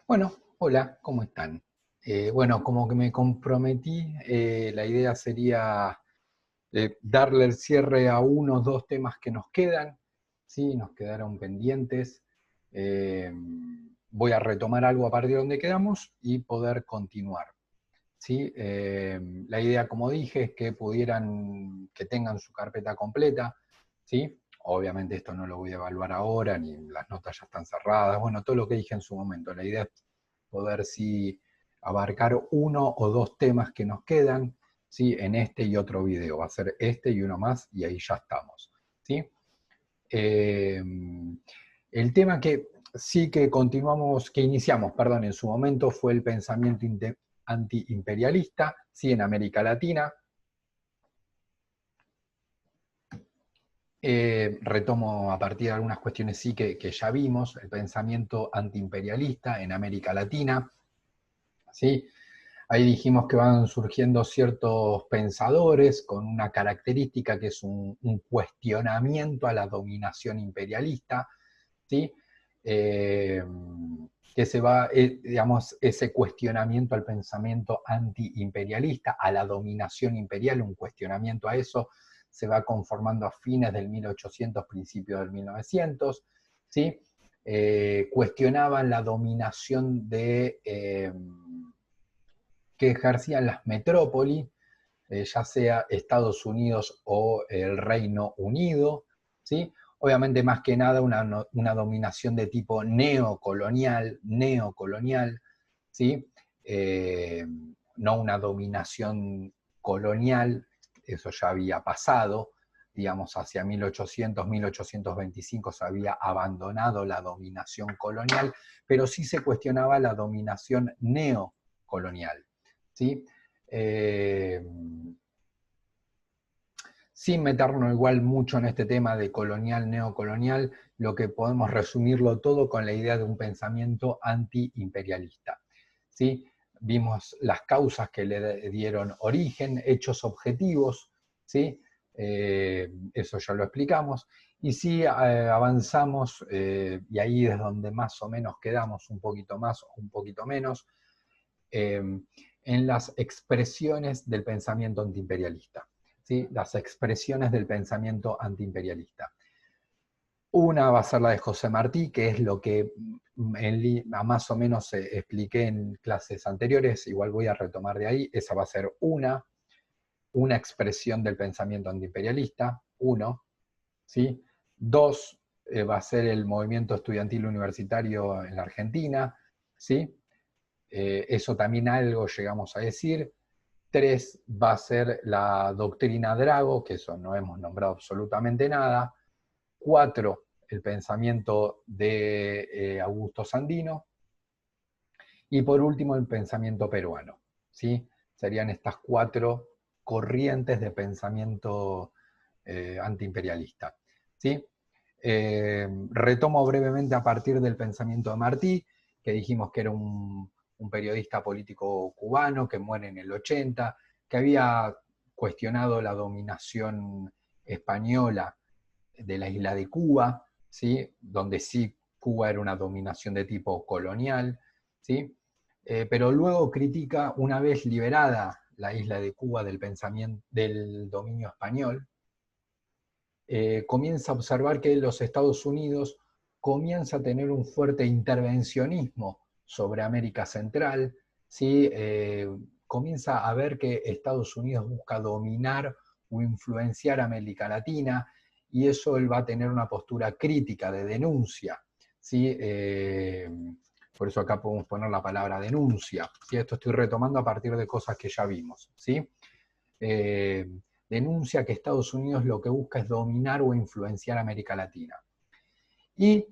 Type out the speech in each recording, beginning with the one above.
Bueno, hola, ¿cómo están? Bueno, como que me comprometí, la idea sería darle el cierre a unos dos temas que nos quedan, ¿sí? Nos quedaron pendientes. Eh, Voy a retomar algo a partir de donde quedamos y poder continuar, ¿sí? La idea, como dije, es que que tengan su carpeta completa, ¿sí? Obviamente esto no lo voy a evaluar ahora, ni las notas ya están cerradas, bueno, todo lo que dije en su momento. La idea es poder sí abarcar uno o dos temas que nos quedan, ¿sí? En este y otro video. Va a ser este y uno más y ahí ya estamos, ¿sí? Eh, el tema que sí que continuamos, que iniciamos, perdón, en su momento fue el pensamiento antiimperialista, ¿sí? En América Latina. Retomo a partir de algunas cuestiones sí que ya vimos, el pensamiento antiimperialista en América Latina, ¿sí? Ahí dijimos que van surgiendo ciertos pensadores con una característica que es un cuestionamiento a la dominación imperialista, ¿sí? Eh, que se va, digamos, ese cuestionamiento al pensamiento antiimperialista, a la dominación imperial, un cuestionamiento a eso, se va conformando a fines del 1800, principios del 1900, ¿sí? Cuestionaban la dominación que ejercían las metrópolis, ya sea Estados Unidos o el Reino Unido, ¿sí? Obviamente más que nada una dominación de tipo neocolonial, ¿sí? Eh, no una dominación colonial, eso ya había pasado, digamos, hacia 1800, 1825 se había abandonado la dominación colonial, pero sí se cuestionaba la dominación neocolonial, ¿sí? Eh, Sin meternos igual mucho en este tema de colonial, neocolonial, lo que podemos resumirlo todo con la idea de un pensamiento antiimperialista, ¿sí? Vimos las causas que le dieron origen, hechos objetivos, ¿sí? Eso ya lo explicamos. Y sí avanzamos, y ahí es donde más o menos quedamos, un poquito más o un poquito menos, eh, en las expresiones del pensamiento antiimperialista, ¿sí? Las expresiones del pensamiento antiimperialista. Una va a ser la de José Martí, que es lo que más o menos expliqué en clases anteriores, igual voy a retomar de ahí, esa va a ser una expresión del pensamiento antiimperialista, uno, ¿sí? Dos, va a ser el movimiento estudiantil universitario en la Argentina, ¿sí? Eso también algo llegamos a decir. Tres va a ser la doctrina Drago, que eso no hemos nombrado absolutamente nada. Cuatro, el pensamiento de Augusto Sandino. Y por último, el pensamiento peruano, ¿sí? Serían estas cuatro corrientes de pensamiento antiimperialista, ¿sí? Retomo brevemente a partir del pensamiento de Martí, que dijimos que era un periodista político cubano que muere en el 80, que había cuestionado la dominación española de la isla de Cuba, ¿sí? Donde sí Cuba era una dominación de tipo colonial, ¿sí? Pero luego critica, una vez liberada la isla de Cuba del pensamiento del dominio español, comienza a observar que los Estados Unidos comienza a tener un fuerte intervencionismo sobre América Central, ¿sí? Comienza a ver que Estados Unidos busca dominar o influenciar a América Latina, y eso él va a tener una postura crítica de denuncia, ¿sí? Por eso acá podemos poner la palabra denuncia, ¿sí? Esto estoy retomando a partir de cosas que ya vimos, ¿sí? Eh, Denuncia que Estados Unidos lo que busca es dominar o influenciar a América Latina. Y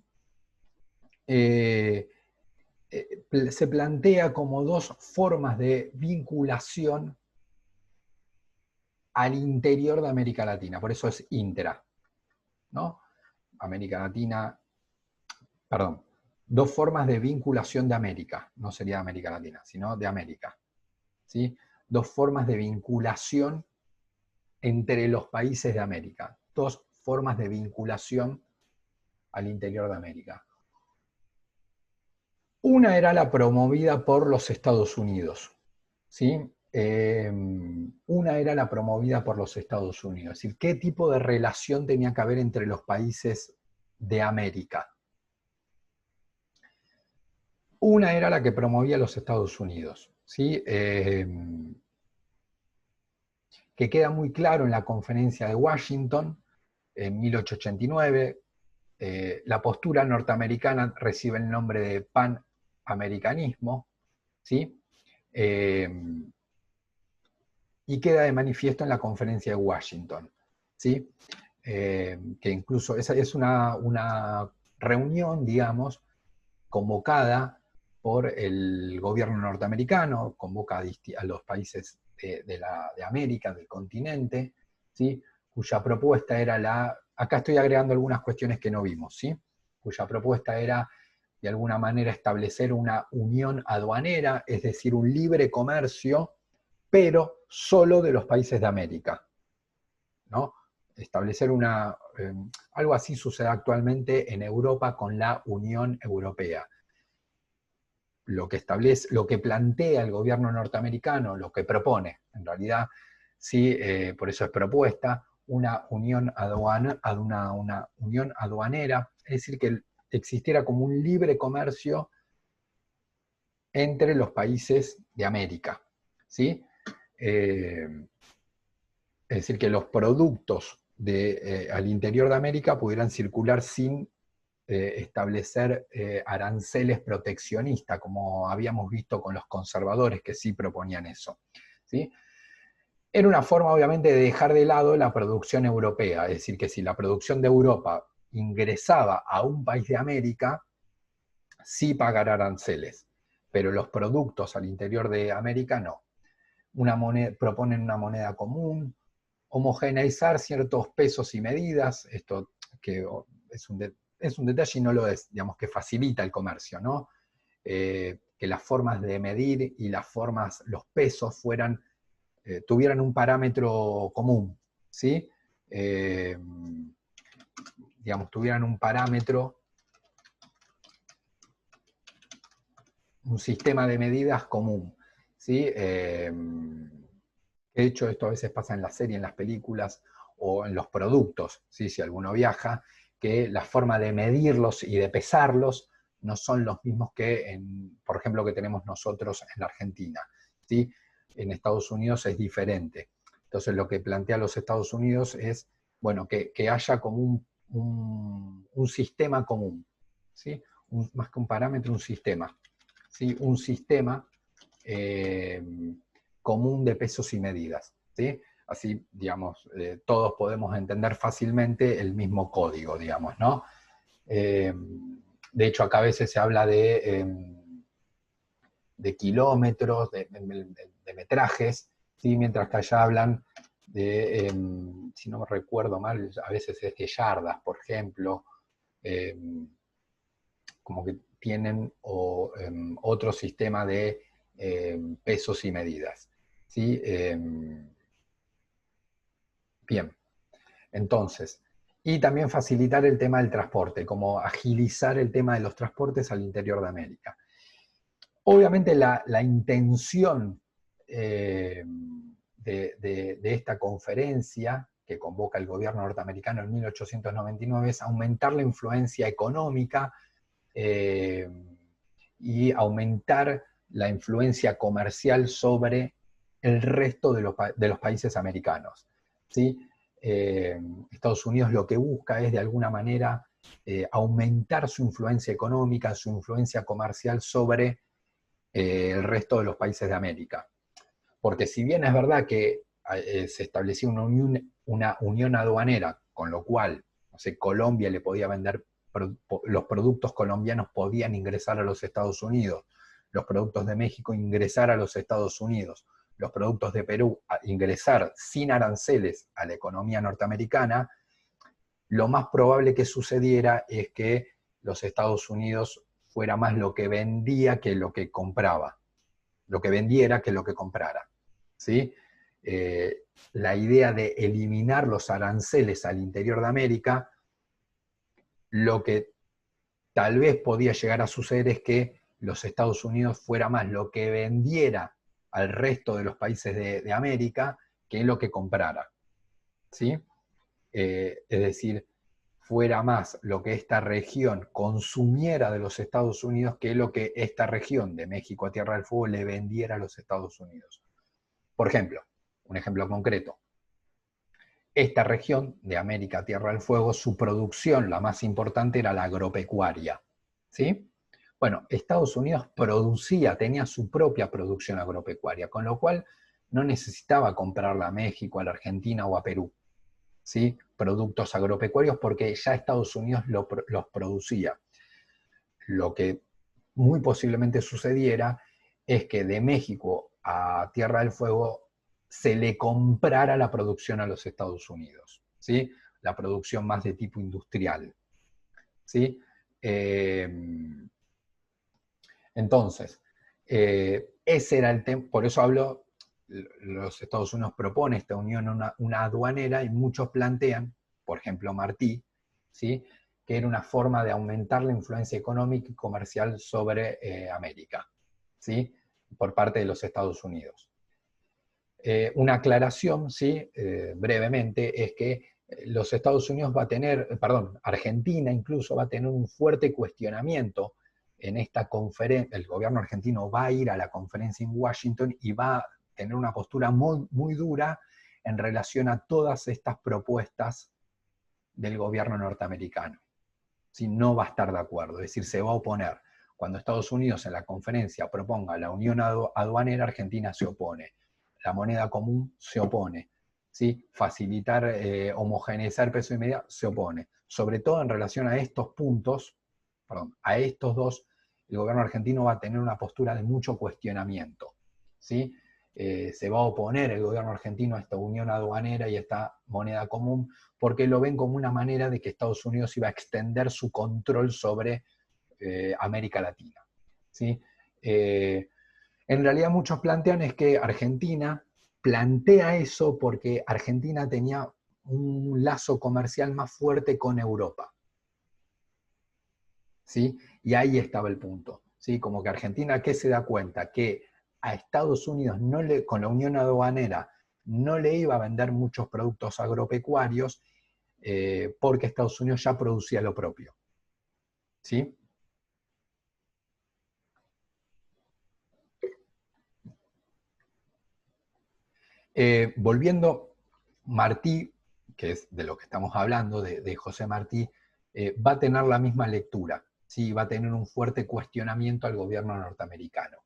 eh, se plantea como dos formas de vinculación al interior de América Latina, por eso es intra, ¿no? América Latina, perdón, dos formas de vinculación de América, no sería de América Latina, sino de América, ¿sí? Dos formas de vinculación entre los países de América, dos formas de vinculación al interior de América. Una era la promovida por los Estados Unidos, ¿sí? Una era la promovida por los Estados Unidos, es decir, qué tipo de relación tenía que haber entre los países de América. Una era la que promovía los Estados Unidos, ¿sí? Que queda muy claro en la conferencia de Washington, en 1889, la postura norteamericana recibe el nombre de panamericanismo, ¿sí? Y queda de manifiesto en la conferencia de Washington, ¿sí? Que incluso esa es una reunión, digamos, convocada por el gobierno norteamericano, convoca a los países de América, del continente, ¿sí? Cuya propuesta era acá estoy agregando algunas cuestiones que no vimos, ¿sí? Cuya propuesta era de alguna manera establecer una unión aduanera, es decir, un libre comercio, pero solo de los países de América, ¿no? Establecer algo así sucede actualmente en Europa con la Unión Europea. Lo que plantea el gobierno norteamericano, lo que propone, en realidad, sí, por eso es propuesta, una unión aduanera, es decir, que existiera como un libre comercio entre los países de América, ¿sí? Es decir, que los productos al interior de América pudieran circular sin establecer aranceles proteccionistas, como habíamos visto con los conservadores que sí proponían eso, ¿sí? Era una forma, obviamente, de dejar de lado la producción europea, es decir, que si la producción de Europa ingresaba a un país de América, sí pagará aranceles, pero los productos al interior de América no. Proponen una moneda común, homogeneizar ciertos pesos y medidas, esto que es un detalle y no lo es, digamos que facilita el comercio, ¿no? Que las formas de medir y los pesos tuvieran un parámetro común, ¿sí? Digamos, tuvieran un parámetro, un sistema de medidas común, ¿sí? De hecho, esto a veces pasa en la serie, en las películas o en los productos, ¿sí? Si alguno viaja, que la forma de medirlos y de pesarlos no son los mismos que, por ejemplo, que tenemos nosotros en la Argentina, ¿sí? En Estados Unidos es diferente. Entonces, lo que plantea los Estados Unidos es, bueno, que haya como un sistema común, ¿sí? Más que un parámetro, un sistema, ¿sí? Un sistema común de pesos y medidas, ¿sí? Así, digamos, todos podemos entender fácilmente el mismo código, digamos, ¿no? De hecho, acá a veces se habla de kilómetros, de metrajes, ¿sí? Mientras que allá hablan si no me recuerdo mal, a veces es de yardas, por ejemplo, como que tienen otro sistema de pesos y medidas, ¿sí? Bien, entonces, y también facilitar el tema del transporte, como agilizar el tema de los transportes al interior de América. Obviamente la intención de esta conferencia que convoca el gobierno norteamericano en 1899 es aumentar la influencia económica y aumentar la influencia comercial sobre el resto de los países americanos, ¿sí? Estados Unidos lo que busca es de alguna manera aumentar su influencia económica, su influencia comercial sobre el resto de los países de América. Porque si bien es verdad que se estableció una unión aduanera, con lo cual, no sé, Colombia le podía vender, los productos colombianos podían ingresar a los Estados Unidos, los productos de México ingresar a los Estados Unidos, los productos de Perú ingresar sin aranceles a la economía norteamericana, lo más probable que sucediera es que los Estados Unidos fuera más lo que vendía que lo que compraba, lo que vendiera que lo que comprara, ¿sí? La idea de eliminar los aranceles al interior de América, lo que tal vez podía llegar a suceder es que los Estados Unidos fuera más lo que vendiera al resto de los países de América que lo que comprara, ¿sí? Es decir, fuera más lo que esta región consumiera de los Estados Unidos que lo que esta región de México a Tierra del Fuego le vendiera a los Estados Unidos. Por ejemplo, un ejemplo concreto, esta región de América Tierra del Fuego, su producción, la más importante, era la agropecuaria, ¿sí? Bueno, Estados Unidos tenía su propia producción agropecuaria, con lo cual no necesitaba comprarla a México, a la Argentina o a Perú, ¿sí? Productos agropecuarios, porque ya Estados Unidos los producía. Lo que muy posiblemente sucediera es que de México a Tierra del Fuego se le comprara la producción a los Estados Unidos, ¿sí? La producción más de tipo industrial, ¿sí? Entonces, ese era el tema, por eso hablo, los Estados Unidos propone esta unión, una aduanera, y muchos plantean, por ejemplo Martí, ¿sí? Que era una forma de aumentar la influencia económica y comercial sobre América, ¿sí? Por parte de los Estados Unidos. Una aclaración, ¿sí? Brevemente, es que los Estados Unidos Argentina incluso va a tener un fuerte cuestionamiento en esta conferencia. El gobierno argentino va a ir a la conferencia en Washington y va a tener una postura muy, muy dura en relación a todas estas propuestas del gobierno norteamericano. Si no va a estar de acuerdo, es decir, se va a oponer. Cuando Estados Unidos en la conferencia proponga la unión aduanera, Argentina se opone. La moneda común se opone. ¿Sí? Facilitar, homogeneizar peso y medida, se opone. Sobre todo en relación a estos puntos, a estos dos, el gobierno argentino va a tener una postura de mucho cuestionamiento, ¿sí? Se va a oponer el gobierno argentino a esta unión aduanera y a esta moneda común, porque lo ven como una manera de que Estados Unidos iba a extender su control sobre América Latina, ¿sí? En realidad muchos plantean es que Argentina plantea eso porque Argentina tenía un lazo comercial más fuerte con Europa, ¿sí? Y ahí estaba el punto, ¿sí? Como que Argentina, ¿qué se da cuenta? Que a Estados Unidos, con la unión aduanera, no le iba a vender muchos productos agropecuarios porque Estados Unidos ya producía lo propio, ¿sí? Volviendo, Martí, que es de lo que estamos hablando, de José Martí, va a tener la misma lectura, ¿sí? Va a tener un fuerte cuestionamiento al gobierno norteamericano.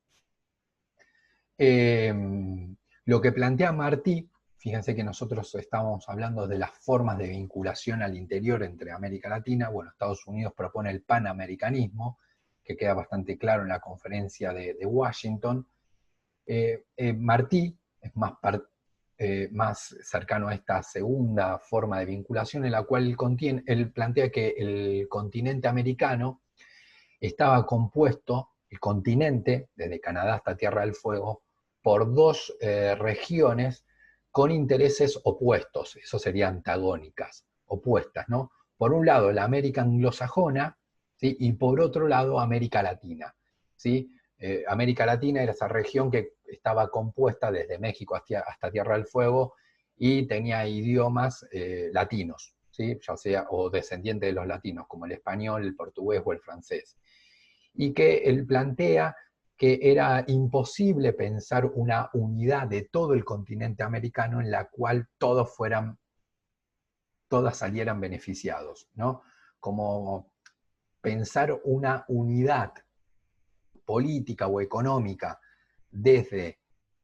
Lo que plantea Martí, fíjense que nosotros estamos hablando de las formas de vinculación al interior entre América Latina. Bueno, Estados Unidos propone el panamericanismo, que queda bastante claro en la conferencia de Washington. Martí es más cercano a esta segunda forma de vinculación, en la cual él plantea que el continente americano estaba compuesto, el continente, desde Canadá hasta Tierra del Fuego, por dos regiones con intereses opuestos, eso sería antagónicas, opuestas, ¿no? Por un lado, la América anglosajona, ¿sí? Y por otro lado, América Latina, ¿sí? América Latina era esa región que estaba compuesta desde México hasta Tierra del Fuego y tenía idiomas latinos, ¿sí? Ya sea o descendientes de los latinos, como el español, el portugués o el francés. Y que él plantea que era imposible pensar una unidad de todo el continente americano en la cual todas salieran beneficiados, ¿no? Como pensar una unidad política o económica desde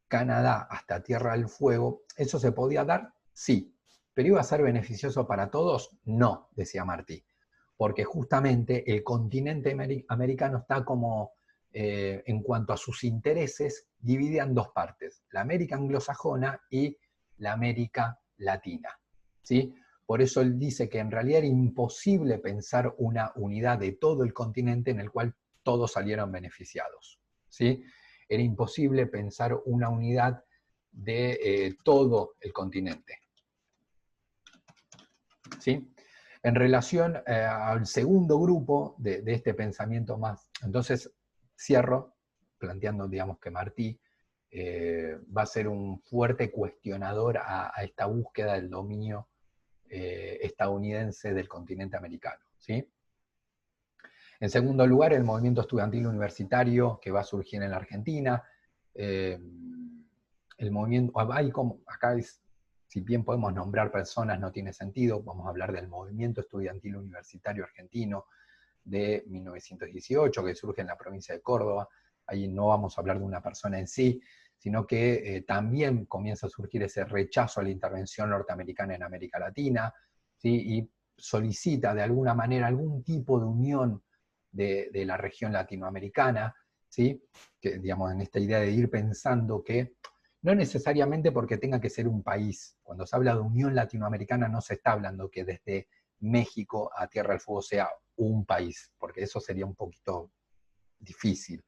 Canadá hasta Tierra del Fuego, ¿eso se podía dar? Sí. ¿Pero iba a ser beneficioso para todos? No, decía Martí, porque justamente el continente americano está como, en cuanto a sus intereses, dividida en dos partes, la América anglosajona y la América latina, ¿sí? Por eso él dice que en realidad era imposible pensar una unidad de todo el continente en el cual todos salieron beneficiados, ¿sí? Era imposible pensar una unidad de todo el continente, ¿sí? En relación al segundo grupo de este pensamiento más, entonces Cierro planteando, digamos, que Martí va a ser un fuerte cuestionador a esta búsqueda del dominio estadounidense del continente americano, ¿sí? En segundo lugar, el movimiento estudiantil universitario que va a surgir en la Argentina. El movimiento, acá si bien podemos nombrar personas, no tiene sentido, vamos a hablar del movimiento estudiantil universitario argentino de 1918, que surge en la provincia de Córdoba. Ahí no vamos a hablar de una persona en sí, sino que también comienza a surgir ese rechazo a la intervención norteamericana en América Latina, ¿sí? Y solicita de alguna manera algún tipo de unión de la región latinoamericana, ¿sí? Que, digamos, en esta idea de ir pensando que no necesariamente porque tenga que ser un país. Cuando se habla de unión latinoamericana no se está hablando que desde México a Tierra del Fuego sea un país, porque eso sería un poquito difícil,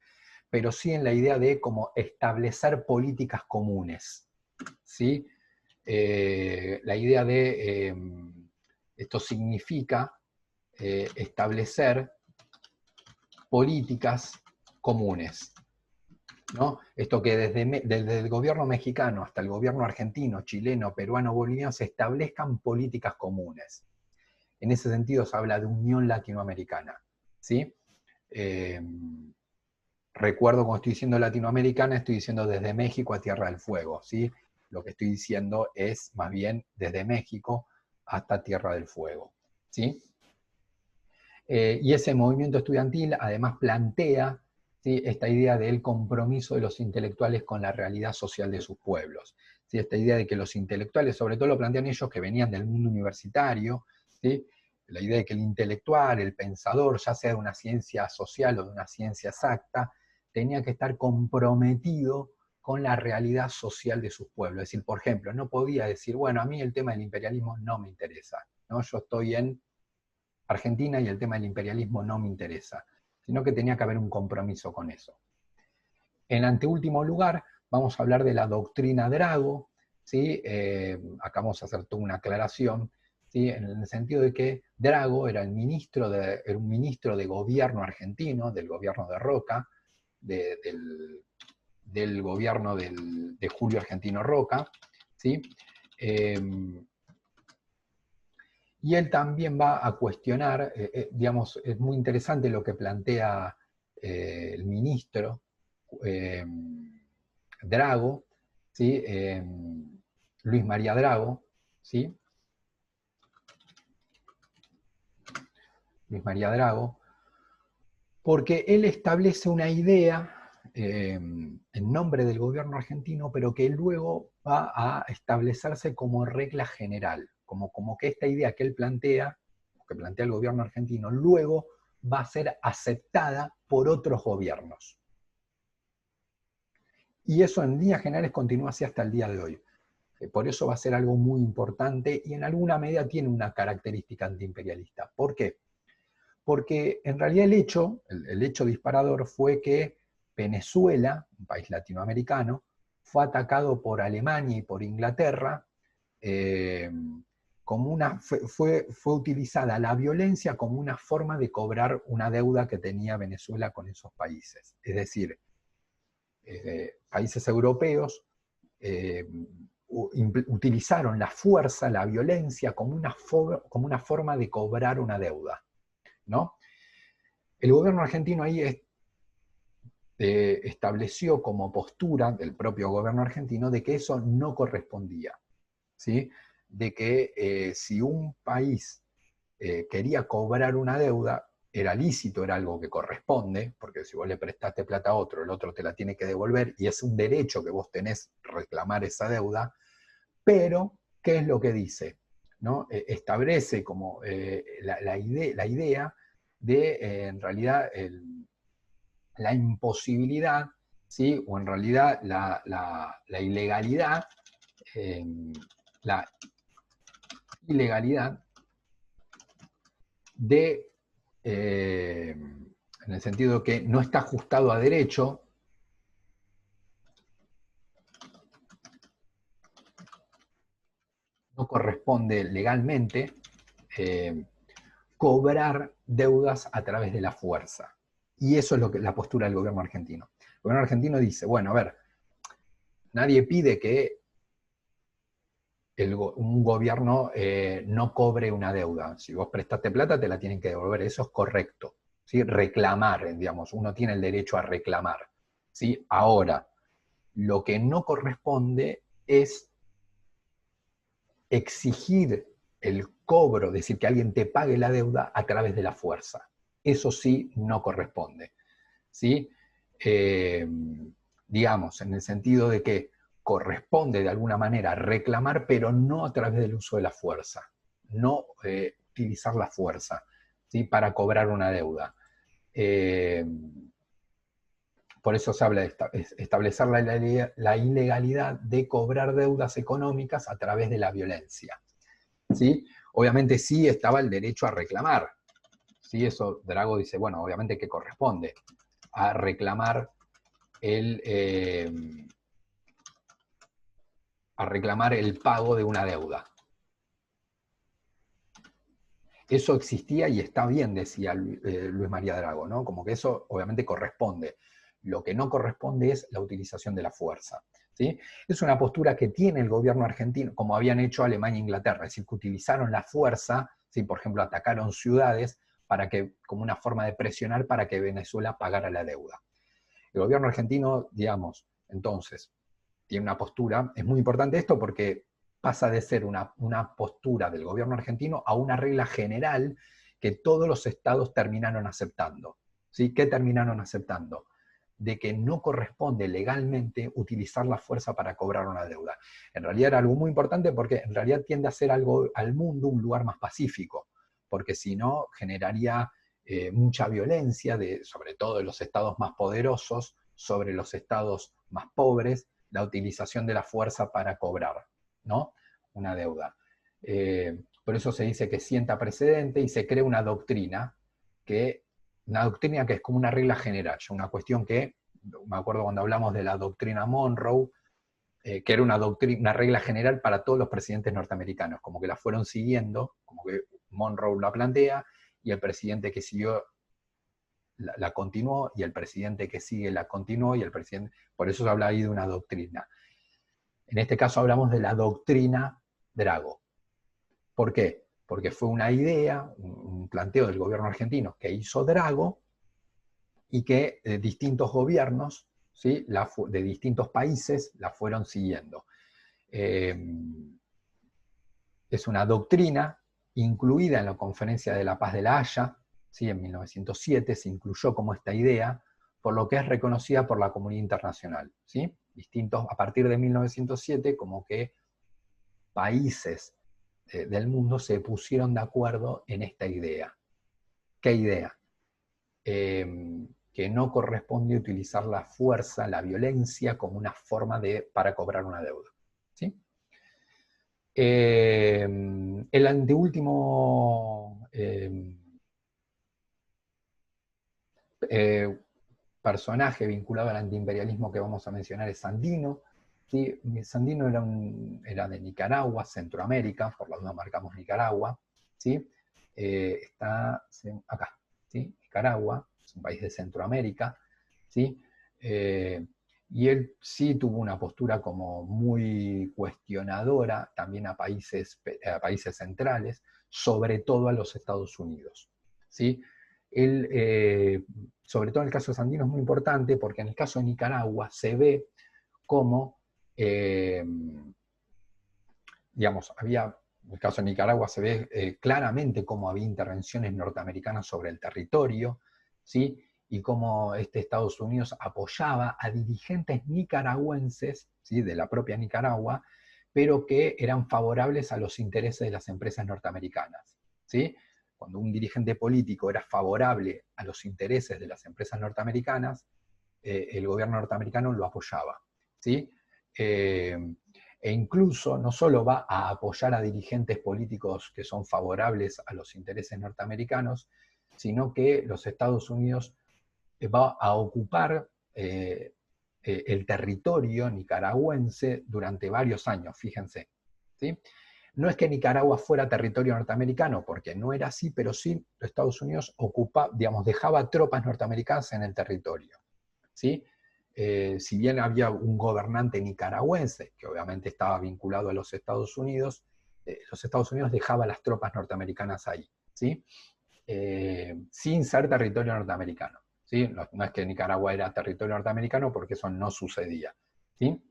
pero sí en la idea de como establecer políticas comunes, ¿sí? La idea de esto significa establecer políticas comunes, ¿no? Esto que desde el gobierno mexicano hasta el gobierno argentino, chileno, peruano, boliviano se establezcan políticas comunes. En ese sentido se habla de unión latinoamericana, ¿sí? Recuerdo cuando estoy diciendo latinoamericana, estoy diciendo desde México a Tierra del Fuego, ¿sí? Lo que estoy diciendo es más bien desde México hasta Tierra del Fuego, ¿sí? Y ese movimiento estudiantil además plantea, ¿sí?, esta idea del compromiso de los intelectuales con la realidad social de sus pueblos. ¿Sí? Esta idea de que los intelectuales, sobre todo lo plantean ellos que venían del mundo universitario, ¿sí?, la idea de que el intelectual, el pensador, ya sea de una ciencia social o de una ciencia exacta, tenía que estar comprometido con la realidad social de sus pueblos. Es decir, por ejemplo, no podía decir, bueno, a mí el tema del imperialismo no me interesa, ¿no? Yo estoy en Argentina y el tema del imperialismo no me interesa, sino que tenía que haber un compromiso con eso. En anteúltimo lugar, vamos a hablar de la doctrina Drago, ¿sí? Acá vamos a hacer toda una aclaración, ¿sí?, en el sentido de que Drago era un ministro de gobierno argentino, del gobierno de Roca, del gobierno de Julio Argentino Roca, ¿sí? Y él también va a cuestionar, digamos, es muy interesante lo que plantea el ministro Drago, ¿sí? Luis María Drago, ¿sí? Luis María Drago, porque él establece una idea en nombre del gobierno argentino, pero que luego va a establecerse como regla general, como que esta idea que él plantea, que plantea el gobierno argentino, luego va a ser aceptada por otros gobiernos. Y eso en líneas generales continúa así hasta el día de hoy. Por eso va a ser algo muy importante y en alguna medida tiene una característica antiimperialista. ¿Por qué? Porque en realidad el hecho disparador fue que Venezuela, un país latinoamericano, fue atacado por Alemania y por Inglaterra, fue utilizada la violencia como una forma de cobrar una deuda que tenía Venezuela con esos países. Es decir, países europeos utilizaron la fuerza, la violencia como una forma de cobrar una deuda, ¿no? El gobierno argentino ahí estableció como postura del propio gobierno argentino de que eso no correspondía, ¿sí? De que si un país quería cobrar una deuda, era lícito, era algo que corresponde, porque si vos le prestaste plata a otro, el otro te la tiene que devolver y es un derecho que vos tenés reclamar esa deuda, pero, ¿qué es lo que dice? ¿No? Establece como la idea de, en realidad, la imposibilidad, ¿sí?, o en realidad la ilegalidad, eh, la ilegalidad de, en el sentido que no está ajustado a derecho, no corresponde legalmente cobrar deudas a través de la fuerza, Y eso es la postura del gobierno argentino. El gobierno argentino dice, bueno, a ver, nadie pide que un gobierno no cobre una deuda. Si vos prestaste plata, te la tienen que devolver. Eso es correcto. ¿Sí? Reclamar, digamos, uno tiene el derecho a reclamar. ¿Sí? Ahora, lo que no corresponde es exigir el cobro, es decir, que alguien te pague la deuda a través de la fuerza. Eso sí no corresponde. ¿Sí? Digamos, en el sentido de que corresponde de alguna manera reclamar, pero no a través del uso de la fuerza, no utilizar la fuerza, ¿sí? Para cobrar una deuda. Por eso se habla de establecer la ilegalidad de cobrar deudas económicas a través de la violencia. ¿Sí? Obviamente sí estaba el derecho a reclamar. ¿Sí? Eso Drago dice, bueno, obviamente que corresponde a reclamar el pago de una deuda. Eso existía y está bien, decía Luis María Drago, ¿no? Como que eso obviamente corresponde. Lo que no corresponde es la utilización de la fuerza. ¿Sí? Es una postura que tiene el gobierno argentino, como habían hecho Alemania e Inglaterra, es decir, que utilizaron la fuerza, ¿sí? Por ejemplo, atacaron ciudades como una forma de presionar para que Venezuela pagara la deuda. El gobierno argentino, digamos, entonces, tiene una postura, es muy importante esto porque pasa de ser una postura del gobierno argentino a una regla general que todos los estados terminaron aceptando. ¿Sí? ¿Qué terminaron aceptando? De que no corresponde legalmente utilizar la fuerza para cobrar una deuda. En realidad era algo muy importante porque en realidad tiende a hacer al mundo un lugar más pacífico, porque si no generaría mucha violencia, sobre todo de los estados más poderosos, sobre los estados más pobres, la utilización de la fuerza para cobrar, ¿no? Una deuda. Por eso se dice que sienta precedente y se crea una doctrina que es como una regla general, una cuestión que, me acuerdo cuando hablamos de la doctrina Monroe, que era una regla general para todos los presidentes norteamericanos, como que la fueron siguiendo, como que Monroe la plantea, y el presidente que siguió la continuó, y el presidente que sigue la continuó, y el presidente... Por eso se habla ahí de una doctrina. En este caso hablamos de la doctrina Drago. ¿Por qué? Porque fue una idea, un planteo del gobierno argentino que hizo Drago y que distintos gobiernos, ¿sí? De distintos países la fueron siguiendo. Es una doctrina incluida en la Conferencia de la Paz de La Haya, ¿sí? En 1907 se incluyó como esta idea, por lo que es reconocida por la comunidad internacional. ¿Sí? A partir de 1907, como que países del mundo se pusieron de acuerdo en esta idea. ¿Qué idea? Que no corresponde utilizar la fuerza, la violencia, como una forma para cobrar una deuda. ¿Sí? El anteúltimo personaje vinculado al antiimperialismo que vamos a mencionar es Sandino. ¿Sí? Sandino era de Nicaragua, Centroamérica, por la duda marcamos Nicaragua. ¿Sí? Está acá, ¿sí? Nicaragua, es un país de Centroamérica. ¿Sí? Y él sí tuvo una postura como muy cuestionadora también a países centrales, sobre todo a los Estados Unidos. ¿Sí? Él, sobre todo en el caso de Sandino es muy importante porque en el caso de Nicaragua se ve cómo, digamos, en el caso de Nicaragua se ve claramente cómo había intervenciones norteamericanas sobre el territorio, ¿sí? Y cómo Estados Unidos apoyaba a dirigentes nicaragüenses, ¿sí? De la propia Nicaragua, pero que eran favorables a los intereses de las empresas norteamericanas. ¿Sí? Cuando un dirigente político era favorable a los intereses de las empresas norteamericanas, el gobierno norteamericano lo apoyaba. ¿Sí? E incluso no solo va a apoyar a dirigentes políticos que son favorables a los intereses norteamericanos, sino que los Estados Unidos va a ocupar el territorio nicaragüense durante varios años, fíjense. ¿Sí? No es que Nicaragua fuera territorio norteamericano, porque no era así, pero sí Estados Unidos dejaba tropas norteamericanas en el territorio, ¿sí? Si bien había un gobernante nicaragüense, que obviamente estaba vinculado a los Estados Unidos dejaba las tropas norteamericanas ahí, ¿sí? Sin ser territorio norteamericano, ¿sí? No es que Nicaragua era territorio norteamericano, porque eso no sucedía, ¿sí?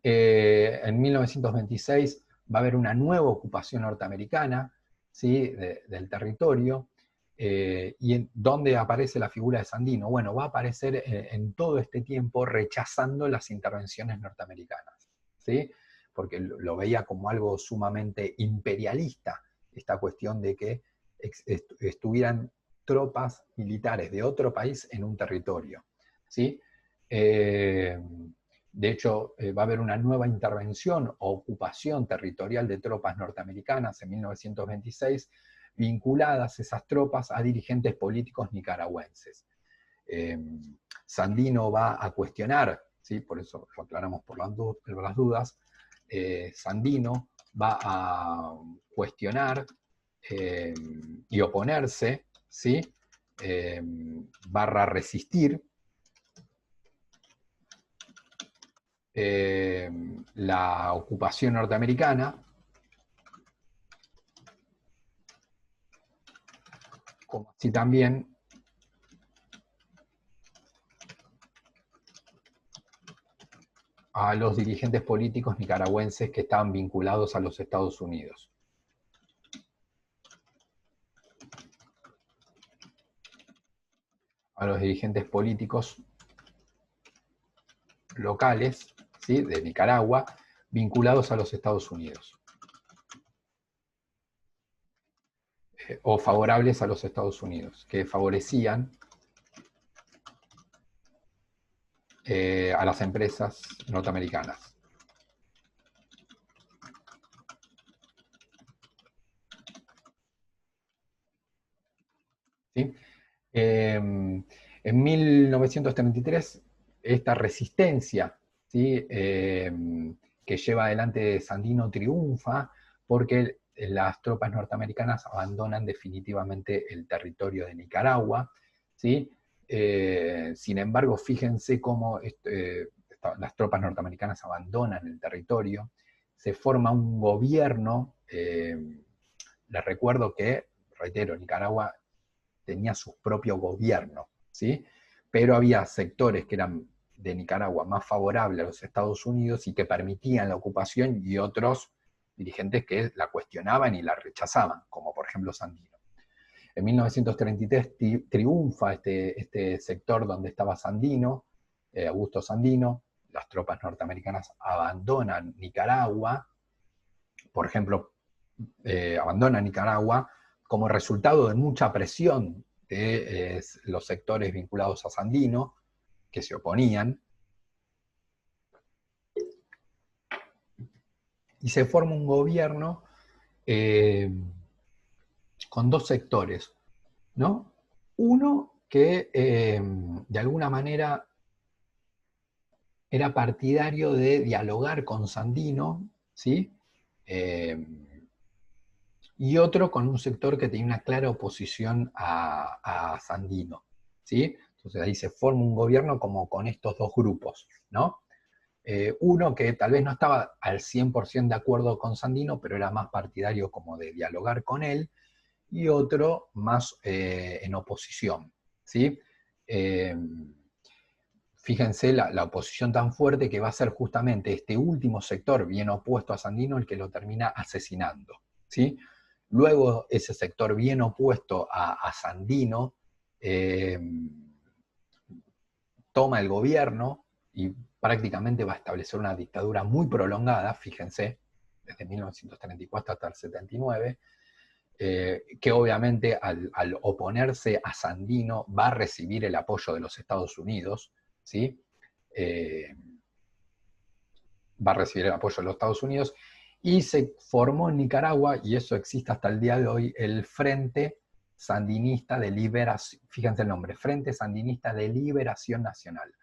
En 1926 va a haber una nueva ocupación norteamericana, ¿sí? Del territorio, y ¿dónde aparece la figura de Sandino? Bueno, va a aparecer en todo este tiempo rechazando las intervenciones norteamericanas, ¿sí? Porque lo veía como algo sumamente imperialista, esta cuestión de que estuvieran tropas militares de otro país en un territorio, ¿sí? De hecho, va a haber una nueva intervención o ocupación territorial de tropas norteamericanas en 1926, vinculadas esas tropas a dirigentes políticos nicaragüenses. Sandino va a cuestionar, ¿sí? Por eso lo aclaramos por las dudas, Sandino va a cuestionar y oponerse, ¿sí? Barra resistir la ocupación norteamericana, como así también a los dirigentes políticos nicaragüenses que estaban vinculados a los Estados Unidos. A los dirigentes políticos locales, ¿sí? De Nicaragua, vinculados a los Estados Unidos. O favorables a los Estados Unidos, que favorecían a las empresas norteamericanas. ¿Sí? En 1933, esta resistencia, ¿sí? Que lleva adelante Sandino triunfa porque las tropas norteamericanas abandonan definitivamente el territorio de Nicaragua, ¿sí? Sin embargo, fíjense cómo las tropas norteamericanas abandonan el territorio, se forma un gobierno, les recuerdo que, reitero, Nicaragua tenía su propio gobierno, ¿sí? Pero había sectores que eran de Nicaragua más favorables a los Estados Unidos y que permitían la ocupación, y otros dirigentes que la cuestionaban y la rechazaban, como por ejemplo Sandino. En 1933 triunfa este sector donde estaba Sandino, Augusto Sandino, las tropas norteamericanas abandonan Nicaragua, por ejemplo, abandonan Nicaragua como resultado de mucha presión de los sectores vinculados a Sandino, que se oponían, y se forma un gobierno con dos sectores, ¿no? Uno que de alguna manera era partidario de dialogar con Sandino, ¿sí? Y otro con un sector que tenía una clara oposición a Sandino, ¿sí? Entonces ahí se forma un gobierno como con estos dos grupos, ¿no? Uno que tal vez no estaba al 100% de acuerdo con Sandino, pero era más partidario como de dialogar con él, y otro más en oposición, ¿sí? Fíjense la oposición tan fuerte que va a ser justamente este último sector bien opuesto a Sandino el que lo termina asesinando, ¿sí? Luego ese sector bien opuesto a Sandino toma el gobierno y prácticamente va a establecer una dictadura muy prolongada, fíjense, desde 1934 hasta el 79, que obviamente al oponerse a Sandino va a recibir el apoyo de los Estados Unidos, ¿sí? Va a recibir el apoyo de los Estados Unidos, y se formó en Nicaragua, y eso existe hasta el día de hoy, el Frente Sandinista de Liberación, fíjense el nombre, Frente Sandinista de Liberación Nacional,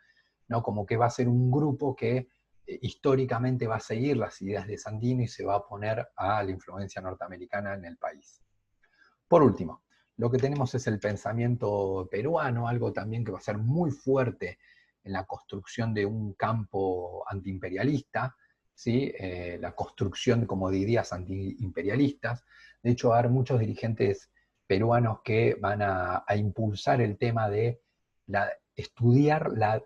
¿no? Como que va a ser un grupo que históricamente va a seguir las ideas de Sandino y se va a oponer a la influencia norteamericana en el país. Por último, lo que tenemos es el pensamiento peruano, algo también que va a ser muy fuerte en la construcción de un campo antiimperialista, ¿sí? La construcción, como dirías, antiimperialistas. De hecho, va a haber muchos dirigentes peruanos que van a impulsar el tema de estudiar la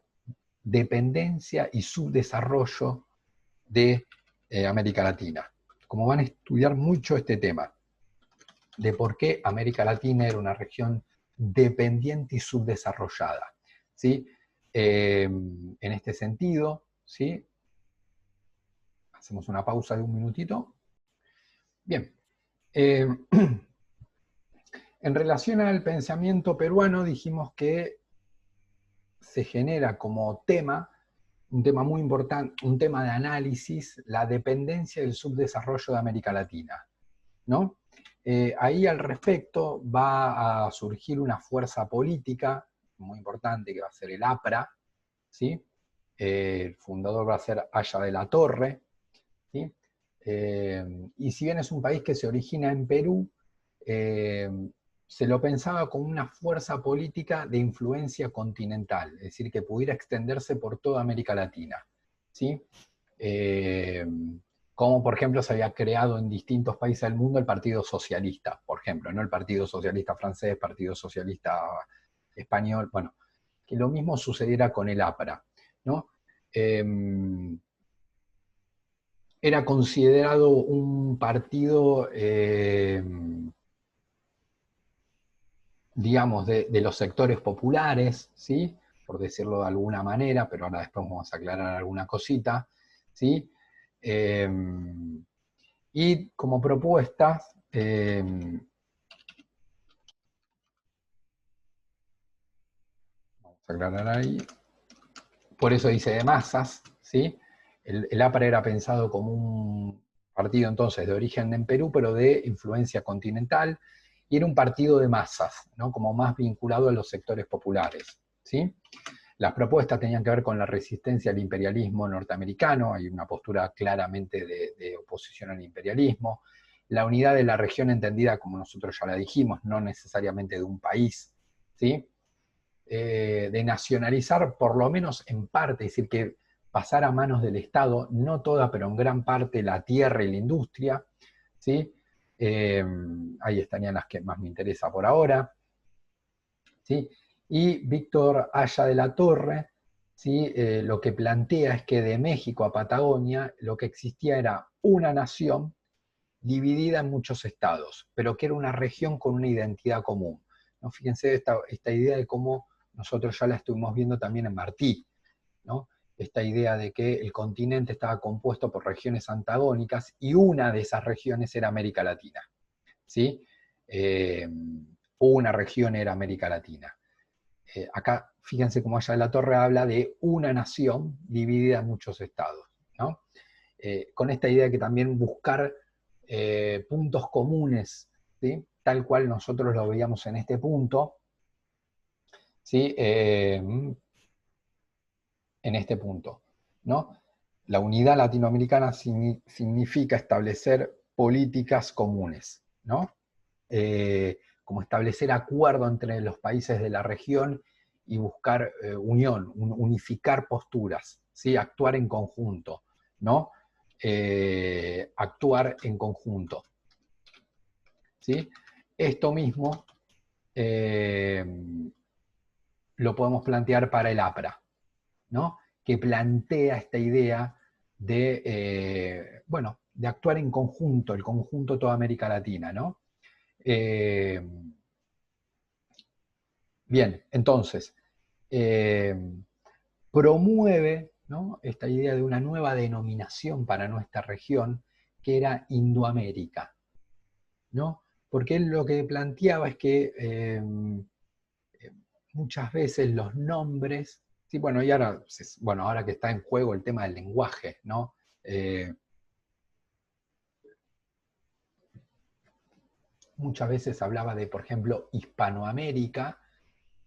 dependencia y subdesarrollo de América Latina. Como van a estudiar mucho este tema de por qué América Latina era una región dependiente y subdesarrollada, ¿sí? En este sentido, ¿sí? Hacemos una pausa de un minutito. Bien. En relación al pensamiento peruano, dijimos que se genera como tema, un tema muy importante, un tema de análisis, la dependencia del subdesarrollo de América Latina, ¿no? Ahí al respecto va a surgir una fuerza política muy importante que va a ser el APRA, ¿sí? El fundador va a ser Aya de la Torre, ¿sí? Y si bien es un país que se origina en Perú, se lo pensaba como una fuerza política de influencia continental, es decir, que pudiera extenderse por toda América Latina, ¿sí? Como por ejemplo se había creado en distintos países del mundo el Partido Socialista, por ejemplo, no el Partido Socialista francés, Partido Socialista español, bueno, que lo mismo sucediera con el APRA, ¿no? Era considerado un partido, digamos, de los sectores populares, ¿sí? Por decirlo de alguna manera, pero ahora después vamos a aclarar alguna cosita, ¿sí? Y como propuestas, vamos a aclarar ahí, por eso dice de masas, ¿sí? El APRA era pensado como un partido entonces de origen en Perú, pero de influencia continental, y era un partido de masas, ¿no? Como más vinculado a los sectores populares, ¿sí? Las propuestas tenían que ver con la resistencia al imperialismo norteamericano, hay una postura claramente de oposición al imperialismo, la unidad de la región entendida, como nosotros ya la dijimos, no necesariamente de un país, ¿sí? De nacionalizar por lo menos en parte, es decir, que pasar a manos del Estado, no toda, pero en gran parte, la tierra y la industria, ¿sí? Ahí estarían las que más me interesa por ahora, ¿sí? Y Víctor Aya de la Torre, ¿sí? Lo que plantea es que de México a Patagonia lo que existía era una nación dividida en muchos estados, pero que era una región con una identidad común, ¿no? Fíjense esta idea de cómo nosotros ya la estuvimos viendo también en Martí, ¿no? Esta idea de que el continente estaba compuesto por regiones antagónicas y una de esas regiones era América Latina, ¿sí? Una región era América Latina. Acá, fíjense cómo Aya de la Torre habla de una nación dividida en muchos estados, ¿no? Con esta idea de que también buscar puntos comunes, ¿sí? Tal cual nosotros lo veíamos en este punto, ¿sí? En este punto, ¿no? La unidad latinoamericana significa establecer políticas comunes, ¿no? Como establecer acuerdo entre los países de la región y buscar unión, unificar posturas, ¿sí? Actuar en conjunto, ¿no? Actuar en conjunto, ¿sí? Esto mismo eh, lo podemos plantear para el APRA, ¿no? Que plantea esta idea de, bueno, de actuar en conjunto, el conjunto de toda América Latina, ¿no? Eh, bien, entonces, eh, promueve, ¿no? Esta idea de una nueva denominación para nuestra región, que era Indoamérica, ¿no? Porque él lo que planteaba es que muchas veces los nombres, sí, bueno, y ahora, bueno, ahora que está en juego el tema del lenguaje, ¿no? Muchas veces hablaba de, por ejemplo, Hispanoamérica,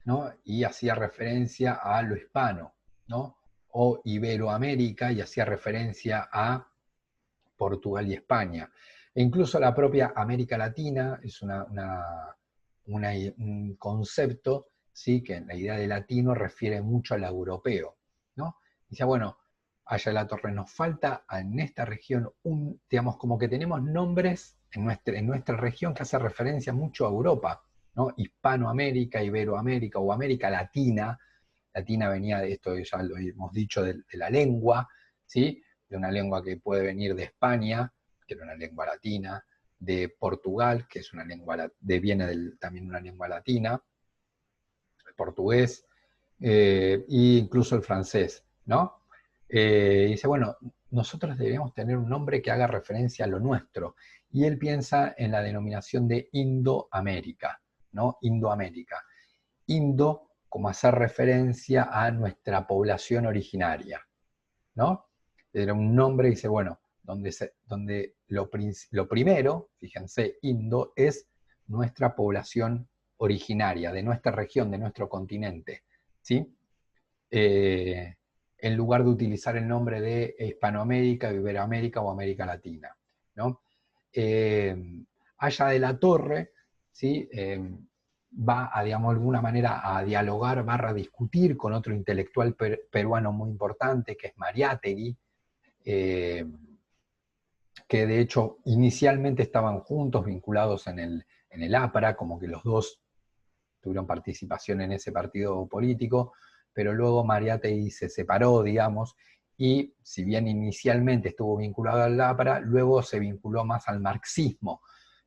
¿no? Y hacía referencia a lo hispano, ¿no? o Iberoamérica, y hacía referencia a Portugal y España. E incluso la propia América Latina es un concepto, ¿sí?, que en la idea de latino refiere mucho al europeo, ¿no? Dice, bueno, allá de la torre nos falta en esta región digamos, como que tenemos nombres en nuestra región que hace referencia mucho a Europa, ¿no? Hispanoamérica, Iberoamérica o América Latina. Latina venía de esto, ya lo hemos dicho, de la lengua, ¿sí? De una lengua que puede venir de España, que era una lengua latina, de Portugal, que es una lengua, también una lengua latina, el portugués, e incluso el francés, ¿no? Dice, bueno, nosotros deberíamos tener un nombre que haga referencia a lo nuestro. Y él piensa en la denominación de Indoamérica, ¿no? Indoamérica. Indo, como hacer referencia a nuestra población originaria, ¿no? Era un nombre, dice, bueno, donde lo primero, fíjense, Indo, es nuestra población originaria, de nuestra región, de nuestro continente, ¿sí? En lugar de utilizar el nombre de Hispanoamérica, Iberoamérica o América Latina, ¿no? Allá de la Torre, ¿sí? Va a, digamos, de alguna manera a dialogar, a discutir con otro intelectual peruano muy importante, que es Mariátegui, que de hecho inicialmente estaban juntos, vinculados en el APRA, como que los dos tuvieron participación en ese partido político, pero luego Mariátegui se separó, digamos, y si bien inicialmente estuvo vinculado al APRA, luego se vinculó más al marxismo,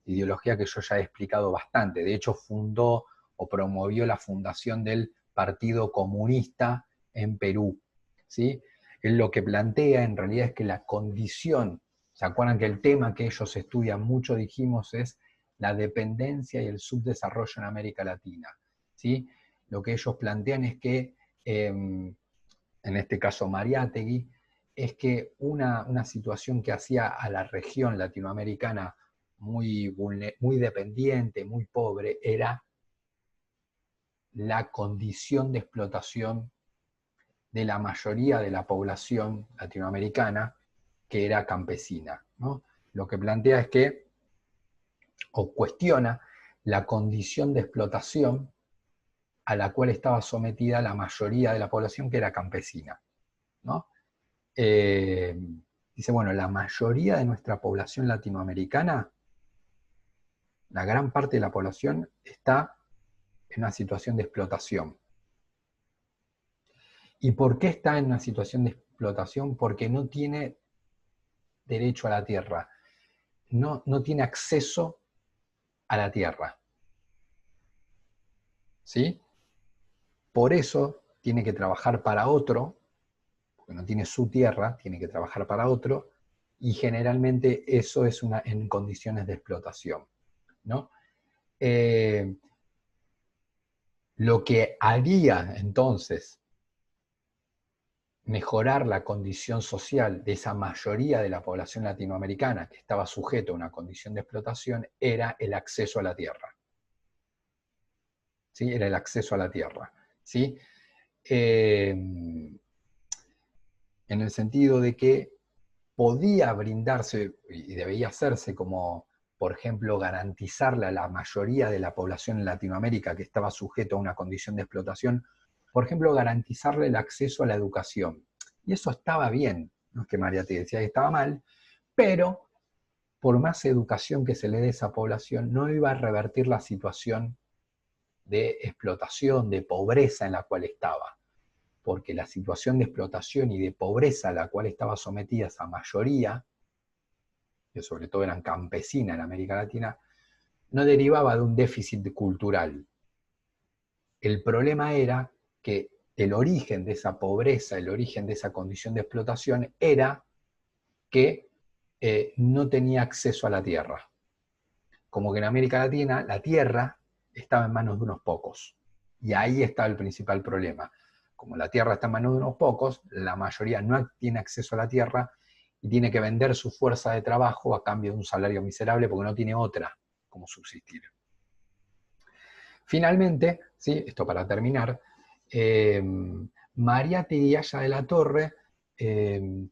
ideología que yo ya he explicado bastante. De hecho, fundó o promovió la fundación del Partido Comunista en Perú, ¿sí? Él lo que plantea en realidad es que la condición, ¿se acuerdan que el tema que ellos estudian mucho, dijimos, es la dependencia y el subdesarrollo en América Latina, ¿sí? Lo que ellos plantean es que, en este caso Mariátegui, es que una situación que hacía a la región latinoamericana muy dependiente, muy pobre, era la condición de explotación de la mayoría de la población latinoamericana, que era campesina, ¿no? Lo que plantea es que, o cuestiona, la condición de explotación a la cual estaba sometida la mayoría de la población, que era campesina, ¿no? Dice, bueno, la mayoría de nuestra población latinoamericana, la gran parte de la población está en una situación de explotación. ¿Y por qué está en una situación de explotación? Porque no tiene derecho a la tierra, no tiene acceso a la tierra, ¿sí? Por eso tiene que trabajar para otro, porque no tiene su tierra, tiene que trabajar para otro, y generalmente eso es en condiciones de explotación, ¿no? Lo que haría entonces mejorar la condición social de esa mayoría de la población latinoamericana que estaba sujeto a una condición de explotación era el acceso a la tierra. ¿Sí? Era el acceso a la tierra. ¿Sí? En el sentido de que podía brindarse, y debía hacerse, como por ejemplo garantizarle a la mayoría de la población en Latinoamérica que estaba sujeto a una condición de explotación, por ejemplo garantizarle el acceso a la educación. Y eso estaba bien, no es que María te decía que estaba mal, pero por más educación que se le dé a esa población, no iba a revertir la situación de explotación, de pobreza en la cual estaba, porque la situación de explotación y de pobreza a la cual estaba sometida esa mayoría, que sobre todo eran campesinas en América Latina, no derivaba de un déficit cultural. El problema era que el origen de esa pobreza, el origen de esa condición de explotación era que no tenía acceso a la tierra. Como que en América Latina la tierra estaba en manos de unos pocos. Y ahí está el principal problema. Como la tierra está en manos de unos pocos, la mayoría no tiene acceso a la tierra y tiene que vender su fuerza de trabajo a cambio de un salario miserable porque no tiene otra como subsistir. Finalmente, ¿sí? Esto para terminar, Mariátegui y Haya de la Torre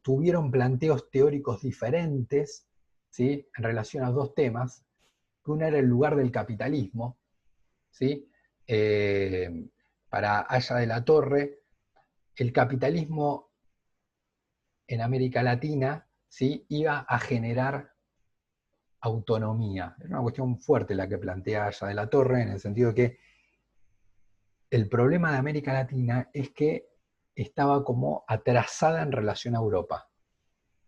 tuvieron planteos teóricos diferentes, ¿sí?, en relación a dos temas, que uno era el lugar del capitalismo, ¿sí? Para Haya de la Torre, el capitalismo en América Latina, ¿sí?, iba a generar autonomía. Es una cuestión fuerte la que plantea Haya de la Torre, en el sentido de que el problema de América Latina es que estaba como atrasada en relación a Europa.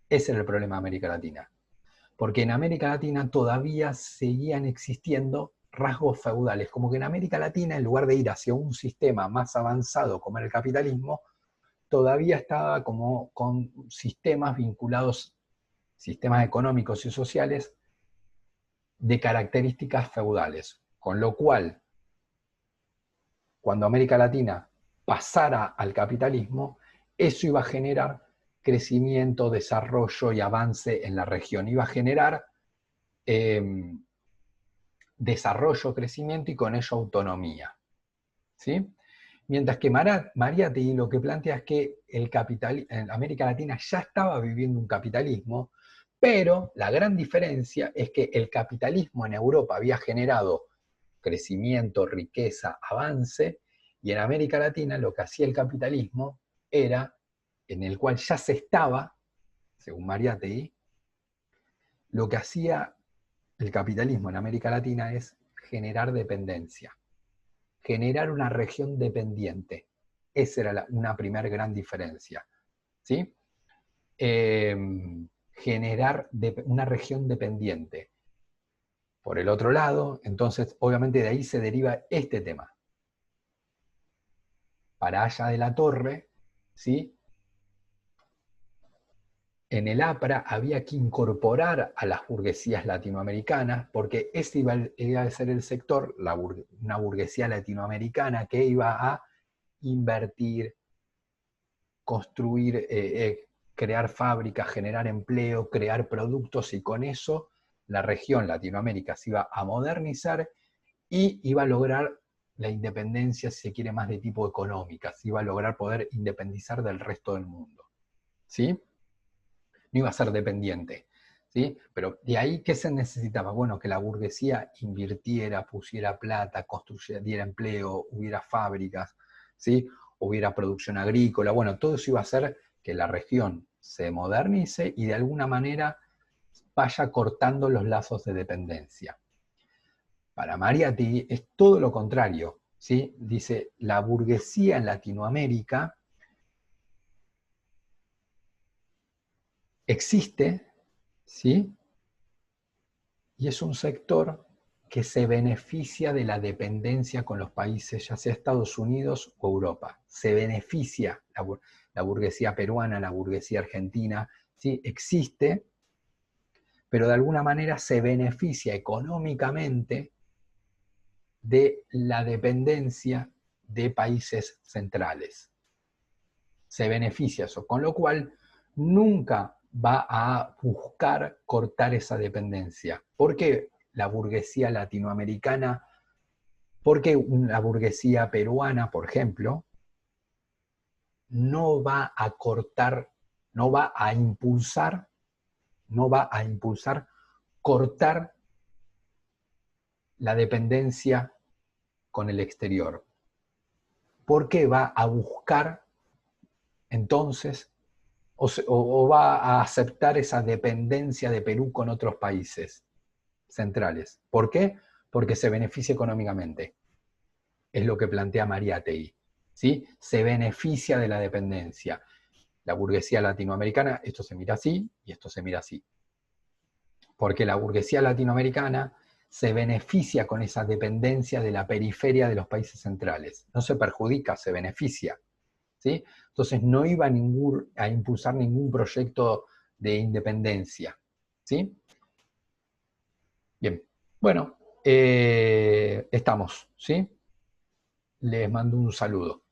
Ese era el problema de América Latina. Porque en América Latina todavía seguían existiendo rasgos feudales, como que en América Latina, en lugar de ir hacia un sistema más avanzado como era el capitalismo, todavía estaba como con sistemas vinculados, sistemas económicos y sociales de características feudales. Con lo cual, cuando América Latina pasara al capitalismo, eso iba a generar crecimiento, desarrollo y avance en la región. Iba a generar desarrollo, crecimiento y con ello autonomía, ¿sí? Mientras que Mariátegui lo que plantea es que en América Latina ya estaba viviendo un capitalismo, pero la gran diferencia es que el capitalismo en Europa había generado crecimiento, riqueza, avance, y en América Latina lo que hacía el capitalismo era, en el cual ya se estaba, según Mariátegui, lo que hacía el capitalismo en América Latina es generar dependencia, generar una región dependiente. Esa era una primera gran diferencia, ¿sí? Generar una región dependiente. Por el otro lado, entonces, obviamente de ahí se deriva este tema. Para Haya de la Torre, ¿sí?, en el APRA había que incorporar a las burguesías latinoamericanas, porque ese iba a ser el sector, una burguesía latinoamericana que iba a invertir, construir, crear fábricas, generar empleo, crear productos, y con eso la región Latinoamérica se iba a modernizar y iba a lograr la independencia, si se quiere, más de tipo económica, se iba a lograr poder independizar del resto del mundo, ¿sí? No iba a ser dependiente, ¿sí? Pero de ahí, ¿qué se necesitaba? Bueno, que la burguesía invirtiera, pusiera plata, construyera, diera empleo, hubiera fábricas, ¿sí?, hubiera producción agrícola. Bueno, todo eso iba a hacer que la región se modernice y de alguna manera vaya cortando los lazos de dependencia. Para Mariátegui es todo lo contrario, ¿sí? Dice, la burguesía en Latinoamérica existe, ¿sí?, y es un sector que se beneficia de la dependencia con los países, ya sea Estados Unidos o Europa. Se beneficia la burguesía peruana, la burguesía argentina, ¿sí?, existe, pero de alguna manera se beneficia económicamente de la dependencia de países centrales. Se beneficia eso, con lo cual nunca va a buscar cortar esa dependencia. ¿Por qué la burguesía latinoamericana, por qué la burguesía peruana, por ejemplo, no va a cortar, no va a impulsar cortar la dependencia con el exterior? ¿Por qué va a buscar entonces o va a aceptar esa dependencia de Perú con otros países centrales? ¿Por qué? Porque se beneficia económicamente. Es lo que plantea Mariátegui, ¿sí? Se beneficia de la dependencia. La burguesía latinoamericana, esto se mira así y esto se mira así. Porque la burguesía latinoamericana se beneficia con esa dependencia de la periferia de los países centrales. No se perjudica, se beneficia, ¿sí? Entonces no iba a impulsar ningún proyecto de independencia, ¿sí? Bien, bueno, estamos, ¿sí? Les mando un saludo.